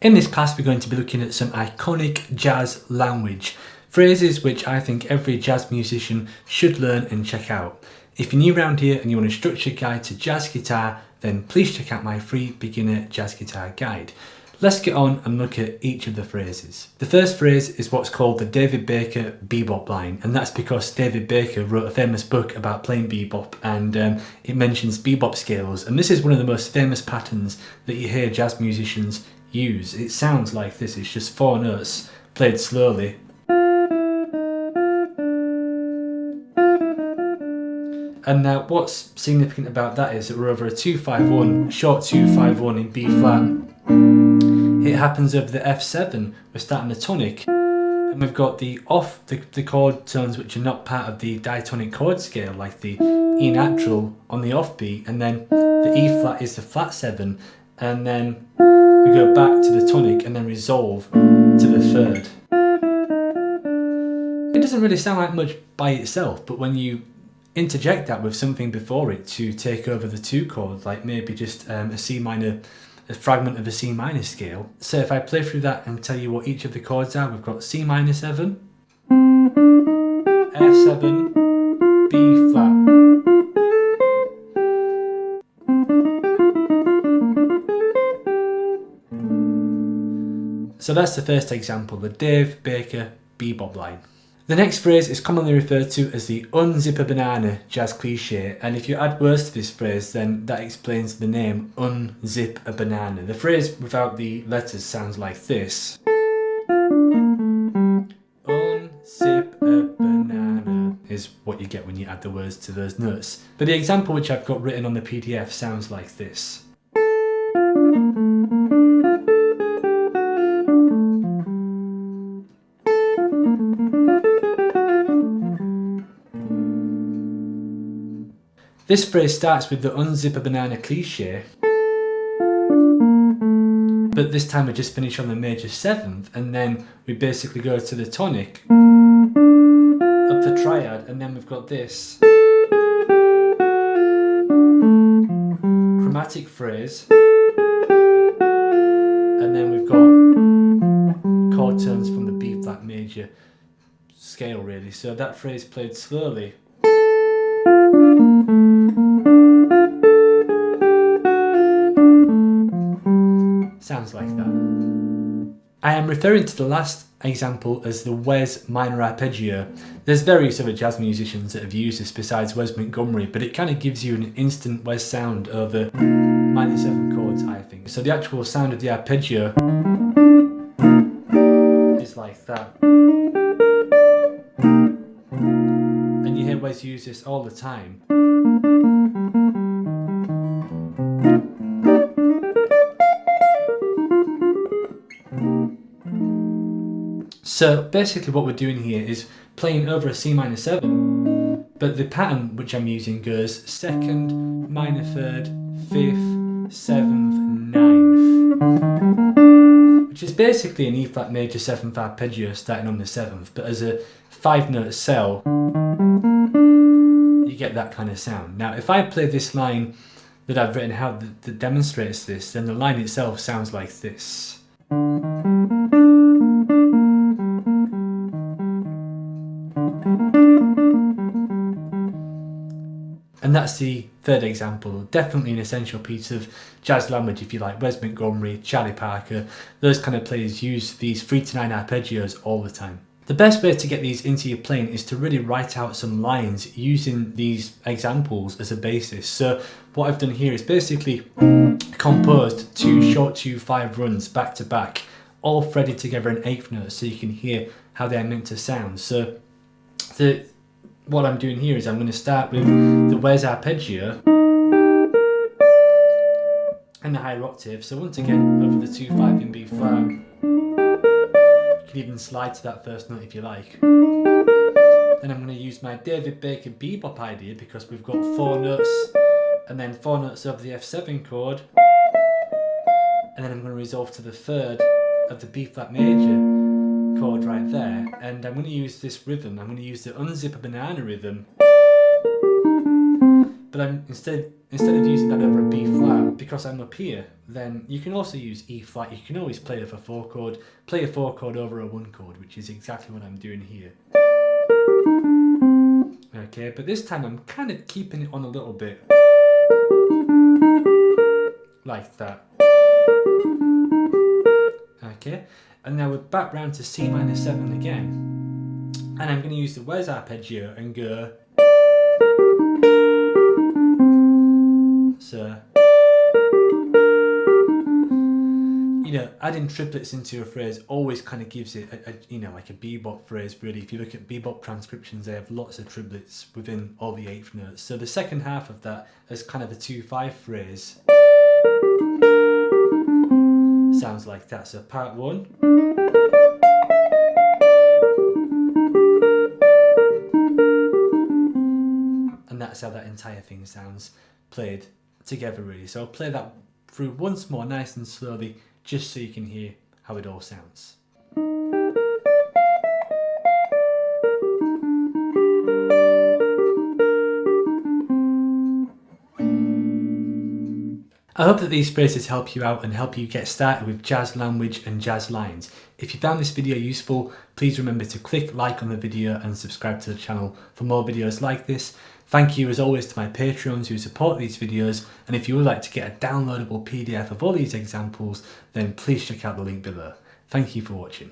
In this class we're going to be looking at some iconic jazz language, phrases which I think every jazz musician should learn and check out. If you're new around here and you want a structured guide to jazz guitar, then please check out my free beginner jazz guitar guide. Let's get on and look at each of the phrases. The first phrase is what's called the David Baker bebop line, and that's because David Baker wrote a famous book about playing bebop, and it mentions bebop scales, and this is one of the most famous patterns that you hear jazz musicians use. It sounds like this, it's just 4 notes played slowly. And now what's significant about that is that we're over a 2-5-1, short 2-5-1 in B flat. It happens over the F7, we're starting a tonic, and we've got the chord tones which are not part of the diatonic chord scale, like the E natural on the offbeat, and then the E flat is the flat 7, and then we go back to the tonic and then resolve to the third. It doesn't really sound like much by itself, but when you interject that with something before it to take over the 2 chords, like maybe just a C minor, a fragment of a C minor scale. So if I play through that and tell you what each of the chords are, we've got C minor 7, F7, B flat. So that's the first example, the Dave Baker bebop line. The next phrase is commonly referred to as the unzip a banana jazz cliche, and if you add words to this phrase then that explains the name unzip a banana. The phrase without the letters sounds like this. Unzip a banana is what you get when you add the words to those notes. But the example which I've got written on the PDF sounds like this. This phrase starts with the unzip a banana cliche, but this time we just finish on the major 7th, and then we basically go to the tonic, up the triad, and then we've got this chromatic phrase, and then we've got chord tones from the B flat major scale really. So that phrase played slowly. Sounds like that. I am referring to the last example as the Wes minor arpeggio. There's various other jazz musicians that have used this besides Wes Montgomery, but it kind of gives you an instant Wes sound over minor 7 chords, I think. So the actual sound of the arpeggio is like that. And you hear Wes use this all the time. So basically what we're doing here is playing over a C minor 7, but the pattern which I'm using goes 2nd, minor 3rd, 5th, 7th, 9th, which is basically an E flat major 7th arpeggio starting on the 7th, but as a 5-note cell you get that kind of sound. Now if I play this line that I've written out that demonstrates this, then the line itself sounds like this. And that's the third example, definitely an essential piece of jazz language if you like. Wes Montgomery, Charlie Parker, those kind of players use these 3-9 arpeggios all the time. The best way to get these into your playing is to really write out some lines using these examples as a basis. So what I've done here is basically composed 2 short 2-5 runs back to back, all threaded together in 8th notes so you can hear how they're meant to sound. So what I'm doing here is I'm going to start with the Wes arpeggio and the higher octave. So once again, over the 2-5 in B flat. You can even slide to that first note if you like. Then I'm going to use my David Baker bebop idea because we've got 4 notes and then 4 notes over the F7 chord. And then I'm going to resolve to the 3rd of the B flat major chord right there, and I'm going to use this rhythm. I'm going to use the unzip a banana rhythm, But instead of using that over a B flat, because I'm up here, then you can also use E flat. You can always play with a 4 chord, play a 4 chord over a 1 chord, which is exactly what I'm doing here. Okay, but this time I'm kind of keeping it on a little bit. Like that. Okay, and now we're back round to C minor 7 again. And I'm going to use the Wes arpeggio and go. So, you know, adding triplets into a phrase always kind of gives it like a bebop phrase, really. If you look at bebop transcriptions, they have lots of triplets within all the eighth notes. So the second half of that is kind of a 2-5 phrase. Sounds like that. So part 1. And that's how that entire thing sounds played together, really. So I'll play that through once more, nice and slowly, just so you can hear how it all sounds. I hope that these phrases help you out and help you get started with jazz language and jazz lines. If you found this video useful, please remember to click like on the video and subscribe to the channel for more videos like this. Thank you as always to my Patreons who support these videos, and if you would like to get a downloadable PDF of all these examples, then please check out the link below. Thank you for watching.